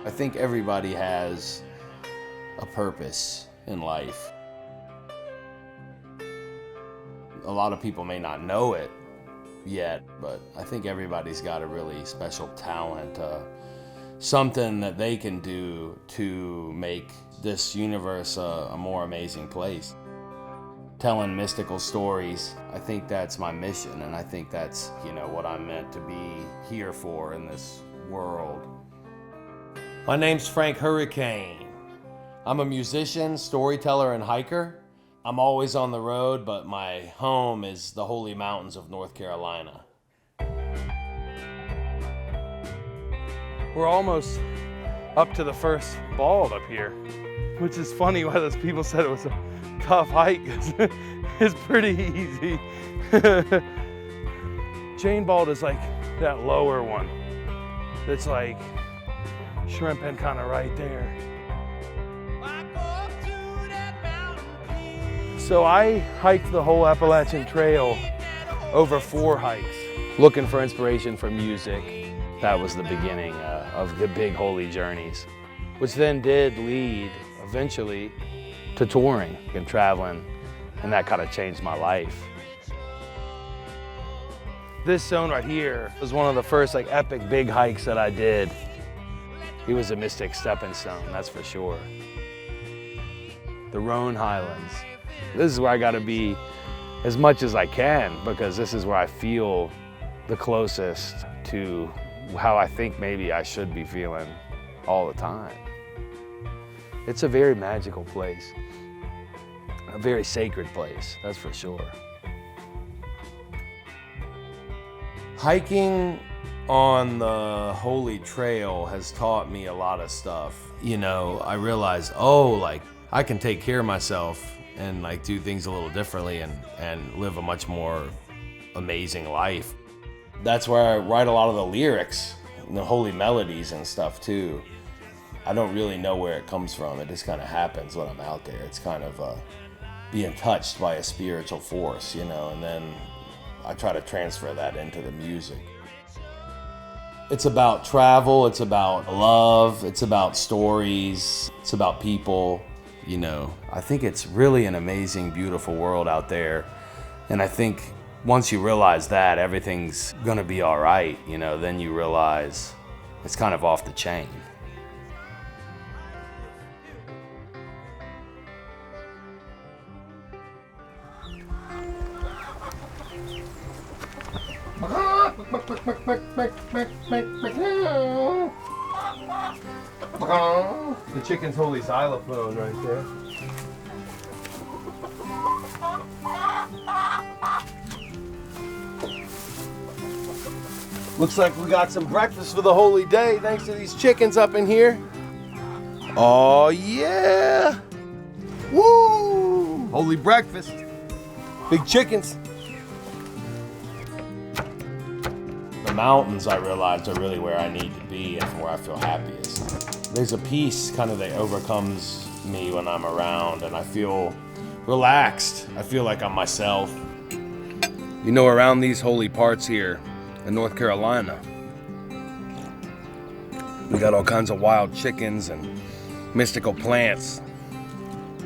I think everybody has a purpose in life. A lot of people may not know it yet, but I think everybody's got a really special talent, something that they can do to make this universe a more amazing place. Telling mystical stories, I think that's my mission, and I think that's, what I'm meant to be here for in this world. My name's Frank Hurricane. I'm a musician, storyteller, and hiker. I'm always on the road, but my home is the Holy Mountains of North Carolina. We're almost up to the first bald up here, which is funny why those people said it was a tough hike. It's pretty easy. Jane Bald is like that lower one. That's like shrimping kind of right there. So I hiked the whole Appalachian Trail over 4 hikes, looking for inspiration for music. That was the beginning of the big holy journeys, which then did lead eventually to touring and traveling, and that kind of changed my life. This zone right here was one of the first epic big hikes that I did. It was a mystic stepping stone, that's for sure. The Roan Highlands. This is where I gotta be as much as I can, because this is where I feel the closest to how I think maybe I should be feeling all the time. It's a very magical place, a very sacred place, that's for sure. Hiking on the Holy Trail has taught me a lot of stuff. I realized, I can take care of myself and do things a little differently and live a much more amazing life. That's where I write a lot of the lyrics, the holy melodies and stuff too. I don't really know where it comes from. It just kind of happens when I'm out there. It's kind of being touched by a spiritual force, and then I try to transfer that into the music. It's about travel, it's about love, it's about stories, it's about people. I think it's really an amazing, beautiful world out there. And I think once you realize that everything's gonna be all right, then you realize it's kind of off the chain. The chicken's holy xylophone right there. Looks like we got some breakfast for the holy day thanks to these chickens up in here. Oh yeah! Woo! Holy breakfast. Big chickens. The mountains, I realized, are really where I need to be and where I feel happiest. There's a peace kind of that overcomes me when I'm around, and I feel relaxed. I feel like I'm myself. Around these holy parts here in North Carolina, we got all kinds of wild chickens and mystical plants.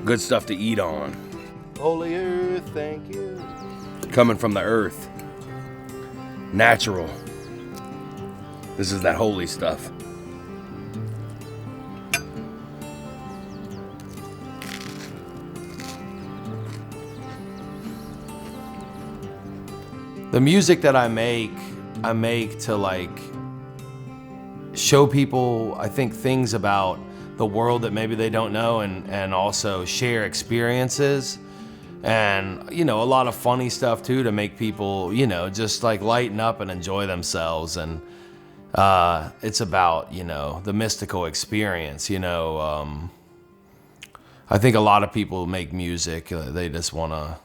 Good stuff to eat on. Holy earth, thank you. Coming from the earth. Natural. This is that holy stuff. The music that I make to show people, I think, things about the world that maybe they don't know, and also share experiences. And, a lot of funny stuff too, to make people, just lighten up and enjoy themselves. And it's about, the mystical experience, I think a lot of people make music, they just want to,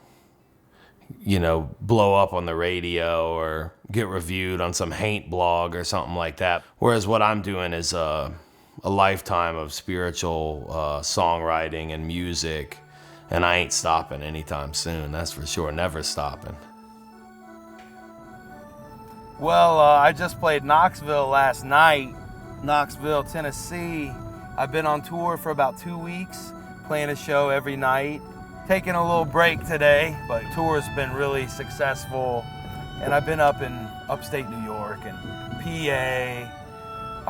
blow up on the radio or get reviewed on some Haint blog or something like that. Whereas what I'm doing is a lifetime of spiritual songwriting and music. And I ain't stopping anytime soon, that's for sure, never stopping. Well, I just played Knoxville last night Knoxville, Tennessee. I've been on tour for about 2 weeks, playing a show every night. Taking a little break today, but tour's been really successful. And I've been up in upstate New York and PA.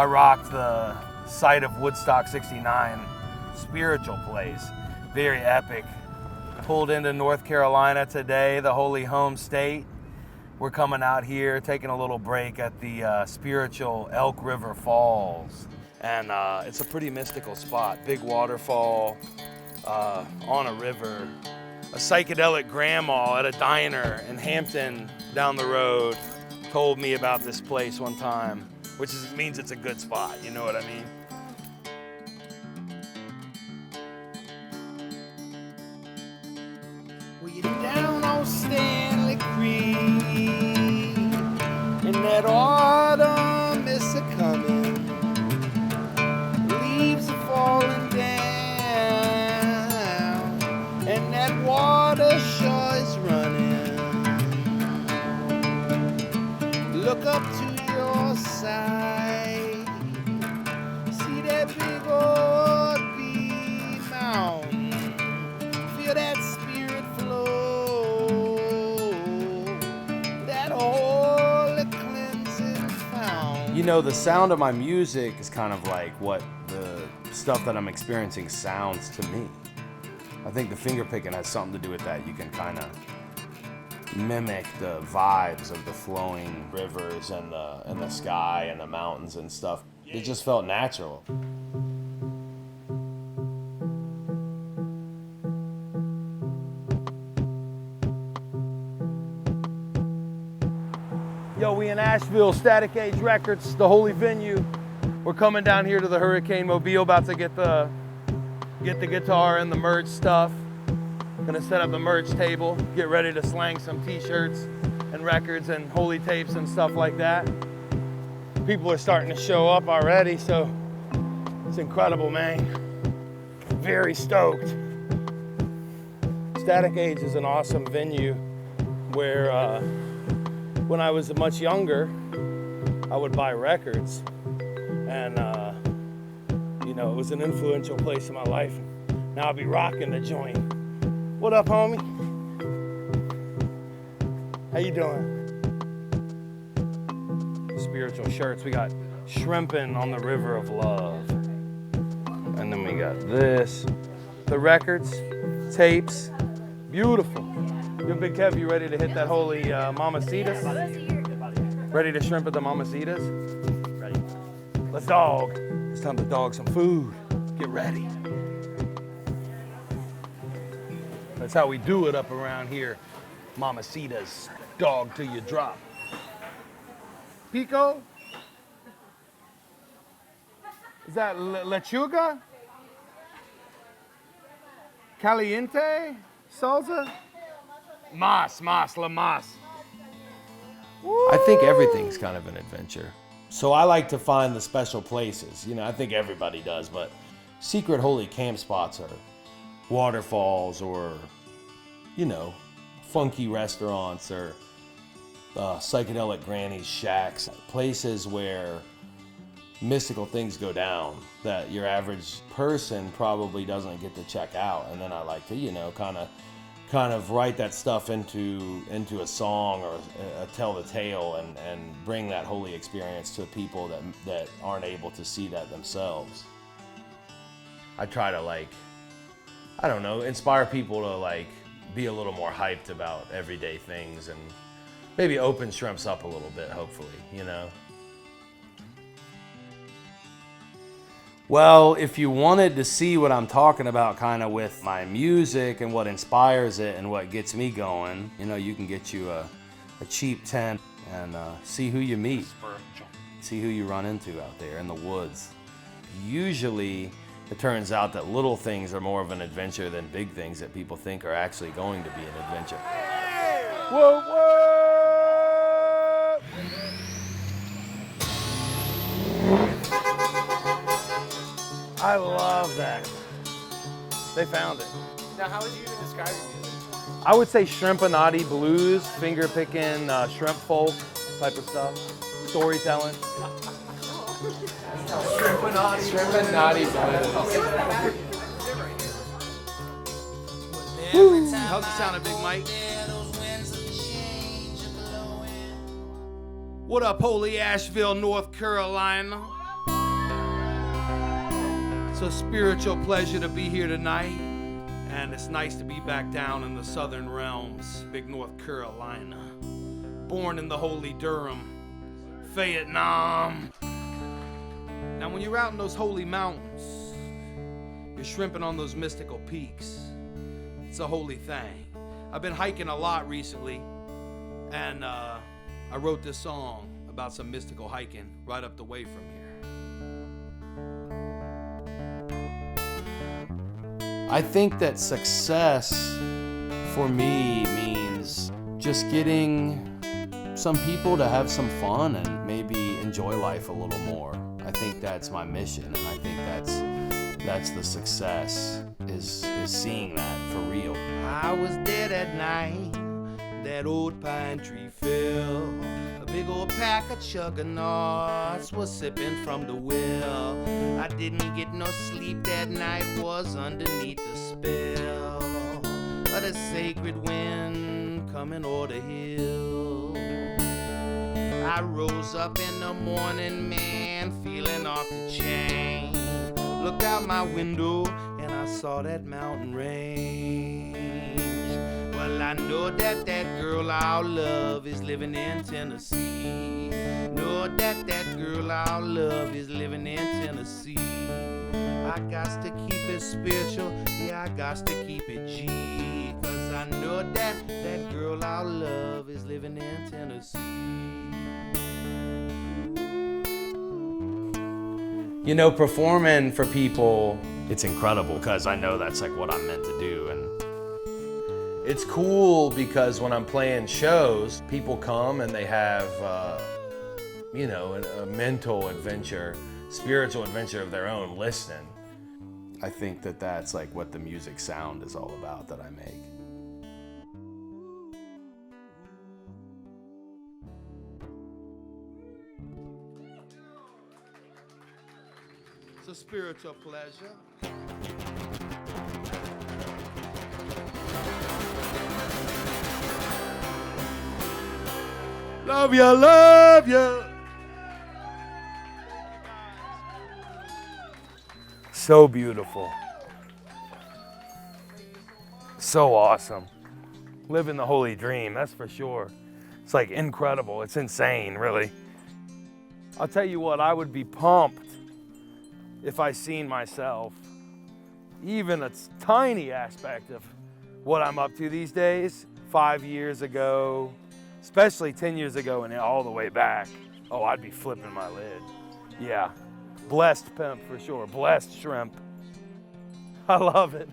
I rocked the site of Woodstock 69, spiritual place, very epic. Pulled into North Carolina today, the holy home state. We're coming out here, taking a little break at the spiritual Elk River Falls. And it's a pretty mystical spot, big waterfall on a river. A psychedelic grandma at a diner in Hampton down the road told me about this place one time, which means it's a good spot, you know what I mean? Well, you're down on Stanley Creek, and that autumn is a-coming, leaves are falling down, and that water sure is running. Look up to your side, see that big old big mountain, feel that spirit flow, that holy cleansing fountain. You know, the sound of my music is kind of like what the stuff that I'm experiencing sounds to me. I think the finger picking has something to do with that. You can kind of mimic the vibes of the flowing rivers and the sky and the mountains and stuff. It just felt natural. Yo, we in Asheville, Static Age Records, the holy venue. We're coming down here to the Hurricane Mobile, about to get the guitar and the merch stuff. Gonna set up the merch table, get ready to slang some t-shirts and records and holy tapes and stuff like that. People are starting to show up already, so it's incredible, man. Very stoked. Static Age is an awesome venue where when I was much younger, I would buy records, and you know, it was an influential place in my life. Now I'll be rocking the joint. What up, homie? How you doing? Spiritual shirts. We got Shrimpin' on the River of Love. And then we got this. The records, tapes, beautiful. Yo, Big Kev, you ready to hit that holy Mamacitas? Ready to shrimp at the Mamacitas? Ready. Let's dog. It's time to dog some food. Get ready. That's how we do it up around here. Mamacitas, dog till you drop. Pico? Is that lechuga? Caliente? Salsa? Mas, la mas. I think everything's kind of an adventure. So I like to find the special places. You know, I think everybody does, but secret holy camp spots are waterfalls or, you know, funky restaurants or psychedelic grannies' shacks, places where mystical things go down that your average person probably doesn't get to check out. And then I like to, you know, kind of write that stuff into a song or tell the tale and bring that holy experience to people that aren't able to see that themselves. I try to, like, I don't know, inspire people to, like, be a little more hyped about everyday things and maybe open Shrimps up a little bit, hopefully, you know? Well, if you wanted to see what I'm talking about kind of with my music and what inspires it and what gets me going, you know, you can get you a cheap tent and see who you meet, see who you run into out there in the woods. Usually, it turns out that little things are more of an adventure than big things that people think are actually going to be an adventure. Whoa, whoa! I love that. They found it. Now, how would you even describe your music? I would say shrimpinati blues, finger picking, shrimp folk type of stuff, storytelling. Shrimp naughty How's it sounding, Big Mike? What up, Holy Asheville, North Carolina? It's a spiritual pleasure to be here tonight, and it's nice to be back down in the southern realms, big North Carolina. Born in the holy Durham, Vietnam. Now, when you're out in those holy mountains, you're shrimping on those mystical peaks. It's a holy thing. I've been hiking a lot recently, and I wrote this song about some mystical hiking right up the way from here. I think that success for me means just getting some people to have some fun and maybe enjoy life a little more. I think that's my mission, and I think that's the success is seeing that for real. I was dead at night, that old pine tree fell. A big old pack of juggernauts was sipping from the well. I didn't get no sleep that night, was underneath the spell of the sacred wind coming o'er the hill. I rose up in the morning, man, feeling off the chain. Looked out my window and I saw that mountain range. Well, I know that girl I'll love is living in Tennessee. Know that girl I'll love is living in Tennessee. I got to keep it spiritual, yeah, I got to keep it G. Cause I know that girl I'll love is living in Tennessee. You know, performing for people, it's incredible because I know that's like what I'm meant to do. And it's cool because when I'm playing shows, people come and they have, you know, a mental adventure, spiritual adventure of their own listening. I think that that's like what the music sound is all about that I make. It's a spiritual pleasure. Love you, love you. So beautiful. So awesome. Living the holy dream, that's for sure. It's like incredible. It's insane, really. I'll tell you what, I would be pumped if I seen myself, even a tiny aspect of what I'm up to these days, 5 years ago, especially 10 years ago and all the way back. Oh, I'd be flipping my lid. Yeah, blessed pimp for sure, blessed shrimp. I love it.